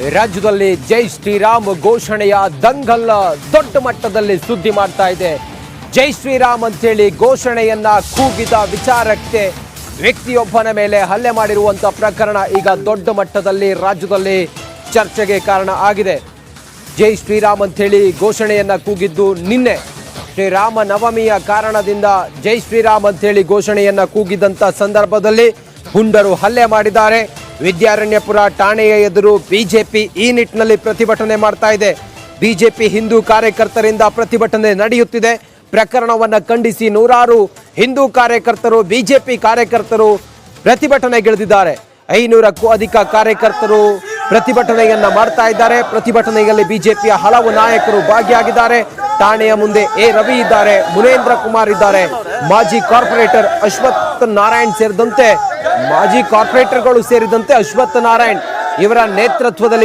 ರಾಜ್ಯದಲ್ಲಿ ಜೈ ಶ್ರೀರಾಮ್ ಘೋಷಣೆಯ ದಂಗಲ್ ದೊಡ್ಡ ಮಟ್ಟದಲ್ಲಿ ಸುದ್ದಿ ಮಾಡ್ತಾ ಇದೆ. ಜೈ ಶ್ರೀರಾಮ್ ಅಂತೇಳಿ ಘೋಷಣೆಯನ್ನ ಕೂಗಿದ ವಿಚಾರಕ್ಕೆ ವ್ಯಕ್ತಿಯೊಬ್ಬನ ಮೇಲೆ ಹಲ್ಲೆ ಮಾಡಿರುವಂತ ಪ್ರಕರಣ ಈಗ ದೊಡ್ಡ ಮಟ್ಟದಲ್ಲಿ ರಾಜ್ಯದಲ್ಲಿ ಚರ್ಚೆಗೆ ಕಾರಣ ಆಗಿದೆ. ಜೈ ಶ್ರೀರಾಮ್ ಅಂತೇಳಿ ಘೋಷಣೆಯನ್ನ ಕೂಗಿದ್ದು ನಿನ್ನೆ ಶ್ರೀರಾಮ ನವಮಿಯ ಕಾರಣದಿಂದ ಜೈ ಶ್ರೀರಾಮ್ ಅಂತೇಳಿ ಘೋಷಣೆಯನ್ನ ಕೂಗಿದಂತ ಸಂದರ್ಭದಲ್ಲಿ ಹುಂಡರು ಹಲ್ಲೆ ಮಾಡಿದ್ದಾರೆ. ವಿದ್ಯಾರಣ್ಯಪುರ ಠಾಣೆಯ ಎದುರು ಬಿಜೆಪಿ ಈ ನಿಟ್ಟಿನಲ್ಲಿ ಪ್ರತಿಭಟನೆ ಮಾಡ್ತಾ ಇದೆ. ಬಿಜೆಪಿ ಹಿಂದೂ ಕಾರ್ಯಕರ್ತರಿಂದ ಪ್ರತಿಭಟನೆ ನಡೆಯುತ್ತಿದೆ. ಪ್ರಕರಣವನ್ನು ಖಂಡಿಸಿ ನೂರಾರು ಹಿಂದೂ ಕಾರ್ಯಕರ್ತರು ಬಿಜೆಪಿ ಕಾರ್ಯಕರ್ತರು ಪ್ರತಿಭಟನೆಗಿಳಿದಿದ್ದಾರೆ. 500ಕ್ಕೂ ಅಧಿಕ ಕಾರ್ಯಕರ್ತರು ಪ್ರತಿಭಟನೆಯನ್ನ ಮಾಡ್ತಾ ಇದ್ದಾರೆ. ಪ್ರತಿಭಟನೆಯಲ್ಲಿ ಬಿಜೆಪಿಯ ಹಲವು ನಾಯಕರು ಭಾಗಿಯಾಗಿದ್ದಾರೆ. ಠಾಣೆಯ ಮುಂದೆ ಎ ರವಿ ಇದ್ದಾರೆ, ಮುನೇಂದ್ರ ಕುಮಾರ್ ಇದ್ದಾರೆ, ಮಾಜಿ ಕಾರ್ಪೊರೇಟರ್ ಅಶ್ವಥ್ ನಾರಾಯಣ್ ಸೇರಿದಂತೆ ಮಾಜಿ ಕಾರ್ಪೊರೇಟರ್ಗಳು ಸೇರಿದಂತೆ ಅಶ್ವಥ್ ನಾರಾಯಣ್ ಇವರ ನೇತೃತ್ವದಲ್ಲಿ